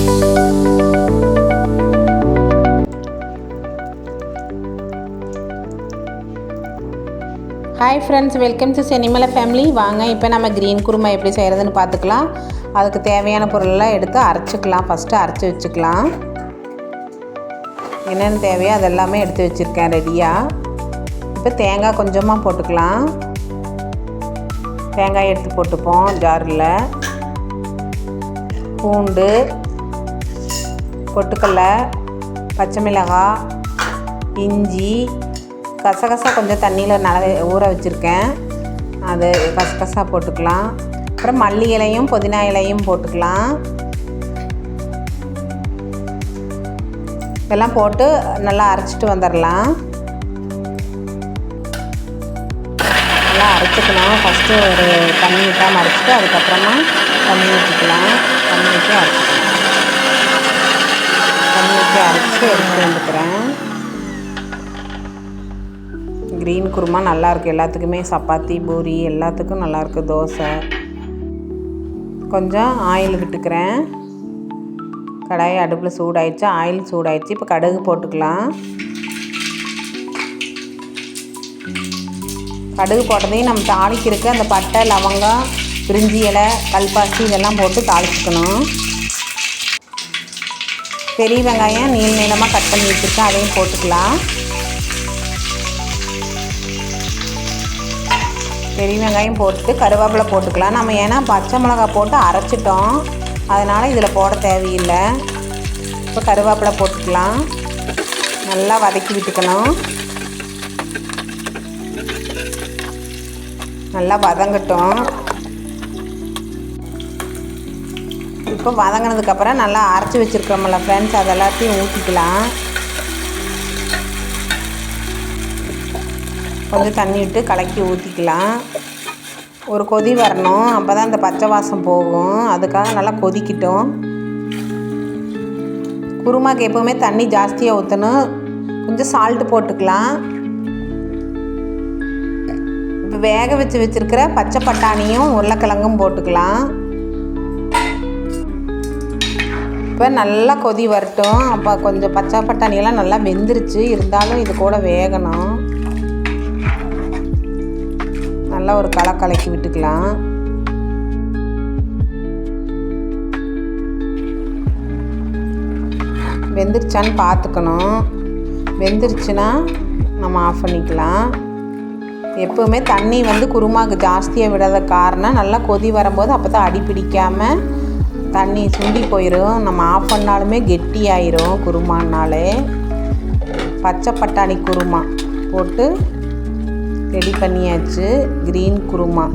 Hi friends, welcome to Chenimalai family. வாங்க இப்போ நம்ம க்ரீன் குருமா எப்படி செய்கிறதுன்னு பார்த்துக்கலாம். அதுக்கு தேவையான பொருளெல்லாம் எடுத்து அரைச்சிக்கலாம். ஃபஸ்ட்டு அரைச்சி வச்சுக்கலாம். என்னென்ன தேவையோ அதெல்லாமே எடுத்து வச்சுருக்கேன் ரெடியாக. இப்போ தேங்காய் கொஞ்சமாக போட்டுக்கலாம். தேங்காய் எடுத்து போட்டுப்போம் ஜாரில். பூண்டு, பொட்டுக்கடலை, பச்சை மிளகாய், இஞ்சி, கசகசா கொஞ்சம் தண்ணியில் நல்லா ஊற வச்சுருக்கேன், அது கசகசா போட்டுக்கலாம். அப்புறம் மல்லி இலையும் புதினா இலையும் போட்டுக்கலாம். இதெல்லாம் போட்டு நல்லா அரைச்சிட்டு வந்துடலாம். நல்லா அரைச்சிக்கணும். ஃபஸ்ட்டு ஒரு தண்ணி விட்டாமல் அரைச்சிட்டு அதுக்கப்புறமா தண்ணி ஊற்றிக்கலாம். தண்ணி ஊற்றி அரைச்சிக்கலாம். தண்ணி ஊற்றி அரைச்சி எடுத்துகிட்டு வந்துக்கிறேன். க்ரீன் குருமா நல்லாயிருக்கு. எல்லாத்துக்குமே சப்பாத்தி, பூரி எல்லாத்துக்கும் நல்லாயிருக்கு. தோசை. கொஞ்சம் ஆயில் விட்டுக்கிறேன். கடாயை அடுப்பில் சூடாயிடுச்சு. ஆயில் சூடாயிடுச்சு. இப்போ கடுகு போட்டுக்கலாம். கடுகு போட்டதையும் நம்ம தாளிக்கிறதுக்கு அந்த பட்டை, லவங்கம், பிரிஞ்சி இலை, கல்பாசி இதெல்லாம் போட்டு தாளிச்சுக்கணும். பெரிய வெங்காயம் நீளமாக கட் பண்ணி வச்சுருக்கேன், அதையும் போட்டுக்கலாம். பெரிய வெங்காயம் போட்டுட்டு கருவேப்பிலை போட்டுக்கலாம். நம்ம ஏன்னா பச்சை மிளகா போட்டு அரைச்சிட்டோம், அதனால் இதில் போட தேவையில்லை. இப்போ கருவேப்பிலை போட்டுக்கலாம். நல்லா வதக்கி விட்டுக்கணும். நல்லா வதங்கட்டும். இப்போ வதங்கினதுக்கப்புறம் நல்லா அரைச்சி வச்சுருக்கோம்ல ஃப்ரெண்ட்ஸ், அது எல்லாத்தையும் ஊற்றிக்கலாம். கொஞ்சம் தண்ணி விட்டு கலக்கி ஊற்றிக்கலாம். ஒரு கொதி வரணும், அப்போ தான் இந்த பச்சை வாசம் போகும். அதுக்காக நல்லா கொதிக்கிட்டோம். குருமாக்கு எப்போவுமே தண்ணி ஜாஸ்தியாக ஊற்றணும். கொஞ்சம் சால்ட்டு போட்டுக்கலாம். இப்போ வேக வச்சுருக்கிற பச்சை பட்டாணியும் உருளைக்கிழங்கும் போட்டுக்கலாம். இப்போ நல்லா கொதி வரட்டும். அப்போ கொஞ்சம் பச்சை பட்டாணியெல்லாம் நல்லா வெந்துருச்சு, இருந்தாலும் இது கூட வேகணும். நல்லா ஒரு கலக்கி விட்டுக்கலாம். வெந்துருச்சான்னு பார்த்துக்கணும். வெந்துருச்சுன்னா நம்ம ஆஃப் பண்ணிக்கலாம். எப்போவுமே தண்ணி குருமாவுக்கு ஜாஸ்தியாக விடாத காரணம் நல்லா கொதி வரும்போது அப்போ தான் அடி பிடிக்காமல் தண்ணி சுண்டி போயிடும். நம்ம ஆஃப் பண்ணாலுமே கெட்டி ஆயிரும் குருமானாலே. பச்சை பட்டாணி குருமா போட்டு ரெடி பண்ணியாச்சு. க்ரீன் குருமா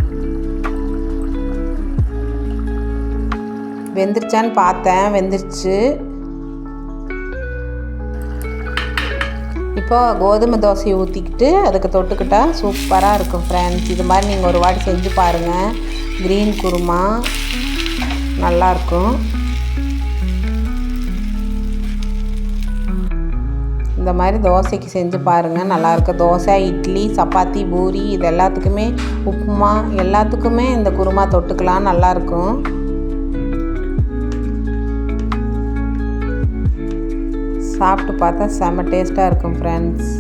வெந்துருச்சான்னு பார்த்தேன், வெந்துருச்சு. இப்போ கோதுமை தோசையை ஊற்றிக்கிட்டு அதுக்கு தொட்டுக்கிட்டால் சூப்பராக இருக்கும் ஃப்ரெண்ட்ஸ். இது மாதிரி நீங்கள் ஒரு வாட்டி செஞ்சு பாருங்கள். க்ரீன் குருமா நல்லாயிருக்கும். இந்த மாதிரி தோசைக்கு செஞ்சு பாருங்கள், நல்லாயிருக்கு. தோசை, இட்லி, சப்பாத்தி, பூரி இது எல்லாத்துக்குமே, உப்புமா எல்லாத்துக்குமே இந்த குருமா தொட்டுக்கலாம், நல்லாயிருக்கும். சாப்பிட்டு பார்த்தா செம்ம டேஸ்ட்டாக இருக்கும் ஃப்ரெண்ட்ஸ்.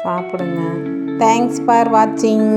சாப்பிடுங்க. தேங்க்ஸ் ஃபார் வாட்சிங்.